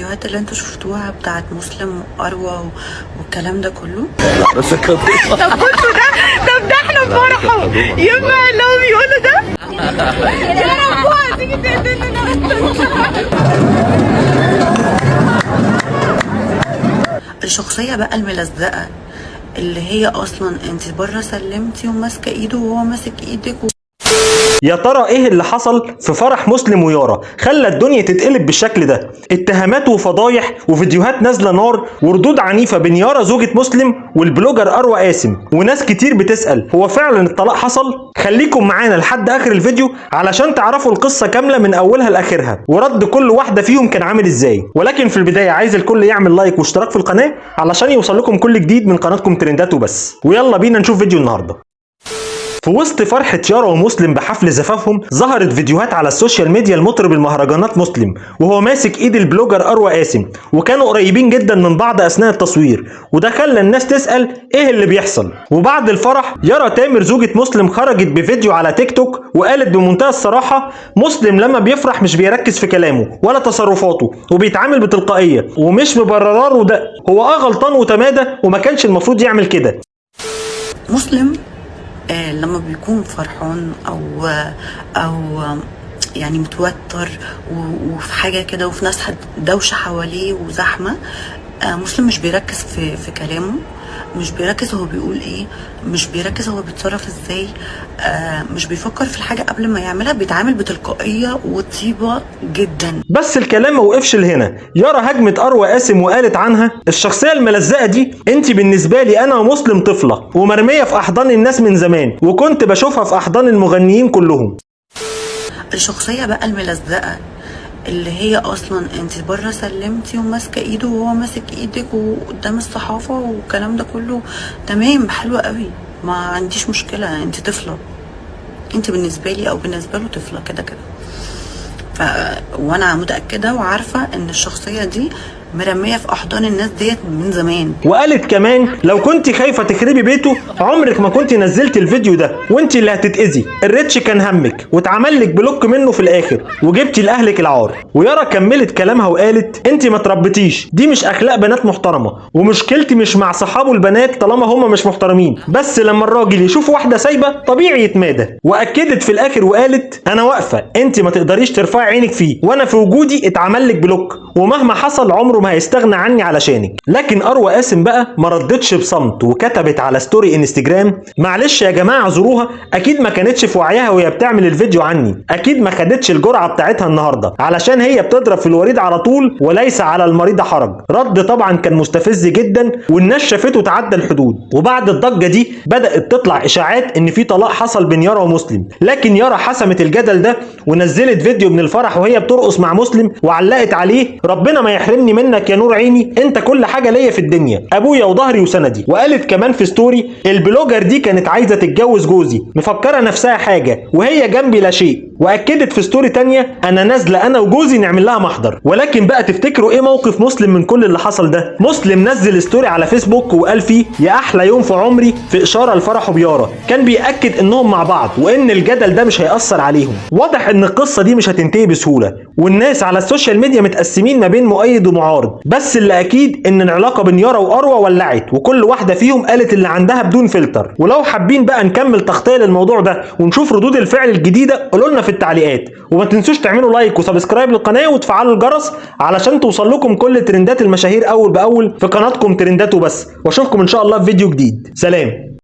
الفيديوهات اللي انتوا شفتوها بتاعت مسلم وأروى والكلام ده كله؟ طب بصوا ده احنا في فرحه ينفع لو بيقولوا ده؟ يا رب هتيجي تقتلنا. الشخصية بقى الملزقة اللي هي اصلا انت بره سلمتي وماسكة ايده وهو ماسك ايدك يا ترى ايه اللي حصل في فرح مسلم ويارا خلى الدنيا تتقلب بالشكل ده؟ اتهامات وفضايح وفيديوهات نازله نار وردود عنيفه بين يارا زوجة مسلم والبلوجر اروى قاسم، وناس كتير بتسال هو فعلا الطلاق حصل؟ خليكم معانا لحد اخر الفيديو علشان تعرفوا القصه كامله من اولها لاخرها ورد كل واحده فيهم كان عامل ازاي. ولكن في البدايه عايز الكل يعمل لايك واشتراك في القناه علشان يوصل لكم كل جديد من قناتكم ترندات وبس. ويلا بينا نشوف فيديو النهارده. في وسط فرحة يارا ومسلم بحفل زفافهم ظهرت فيديوهات على السوشيال ميديا لمطرب المهرجانات مسلم وهو ماسك ايد البلوجر أروى قاسم، وكانوا قريبين جدا من بعض اثناء التصوير، وده خلى الناس تسأل ايه اللي بيحصل. وبعد الفرح يارا تامر زوجة مسلم خرجت بفيديو على تيك توك وقالت بمنتهى الصراحة مسلم لما بيفرح مش بيركز في كلامه ولا تصرفاته وبيتعامل بتلقائية ومش مبررار، وده هو غلطان وتمادى وما كانش المفروض يعمل كده. مسلم لما بيكون فرحان او يعني متوتر وفي حاجه كده وفي ناس دوشه حواليه وزحمه، مسلم مش بيركز في كلامه، مش بيركز هو بيقول ايه، مش بيركز هو بيتصرف ازاي، مش بيفكر في الحاجه قبل ما يعملها، بيتعامل بتلقائيه وطيبه جدا. بس الكلام ما وقفش لهنا، يارا هجمت أروى قاسم وقالت عنها الشخصيه الملزقه دي انت بالنسبه لي انا ومسلم طفله ومرميه في احضان الناس من زمان وكنت بشوفها في احضان المغنيين كلهم. الشخصيه بقى الملزقه اللي هي اصلا انت بره سلمتي وماسكه ايده وهو ماسك ايدك وقدام الصحافه والكلام ده كله، تمام حلوه قوي، ما عنديش مشكله، انت طفله، انت بالنسبه لي او بالنسبه له طفله كده كده. وانا متاكده وعارفه ان الشخصيه دي مرميه في احضان الناس ديت من زمان. وقالت كمان لو كنت خايفه تخربي بيته عمرك ما كنت نزلت الفيديو ده وانت اللي هتتاذي، الريتش كان همك واتعمل لك بلوك منه في الاخر وجبتي لاهلك العار. ويارا كملت كلامها وقالت انت ما تربيتيش، دي مش اخلاق بنات محترمه، ومشكلتي مش مع صحابه البنات طالما هم مش محترمين، بس لما الراجل يشوف واحده سايبه طبيعي يتمادى. واكدت في الاخر وقالت انا واقفه، انت ما تقدريش ترفعي عينك فيه، وانا في وجودي اتعمل لك بلوك ومهما حصل عمره ما هيستغنى عني علشانك. لكن أروى قاسم بقى ما ردتش بصمت وكتبت على ستوري انستجرام معلش يا جماعه اعذروها، اكيد ما كانتش في وعيها وهي بتعمل الفيديو عني، اكيد ما خدتش الجرعه بتاعتها النهارده علشان هي بتضرب في الوريد على طول وليس على المريض حرج. رد طبعا كان مستفز جدا والناس شافته تعدى الحدود. وبعد الضجه دي بدات تطلع اشاعات ان في طلاق حصل بين يارا ومسلم، لكن يارا حسمت الجدل ده ونزلت فيديو من الفرح وهي بترقص مع مسلم وعلقت عليه ربنا ما يحرمني منك يا نور عيني، انت كل حاجه ليا في الدنيا، ابويا وظهري وسندي. وقالت كمان في ستوري البلوجر دي كانت عايزه تتجوز جوزي، مفكره نفسها حاجه وهي جنبي لا شيء. واكدت في ستوري تانية انا نازله انا وجوزي نعمل لها محضر. ولكن بقى تفتكروا ايه موقف مسلم من كل اللي حصل ده؟ مسلم نزل ستوري على فيسبوك وقال فيه يا احلى يوم في عمري في اشاره لفرحه بيارا، كان بياكد انهم مع بعض وان الجدل ده مش هيأثر عليهم. واضح ان القصه دي مش هتنتهي بسهوله، والناس على السوشيال ميديا متقسمين ما بين مؤيد ومعارض، بس اللي اكيد ان العلاقه بين يارا واروى ولعت وكل واحده فيهم قالت اللي عندها بدون فلتر. ولو حابين بقى نكمل تغطيه للموضوع ده ونشوف ردود الفعل الجديده قولوا لنا في التعليقات، وما تنسوش تعملوا لايك وسبسكرايب للقناه وتفعلوا الجرس علشان توصل لكم كل ترندات المشاهير اول باول في قناتكم ترندات وبس. واشوفكم ان شاء الله في فيديو جديد، سلام.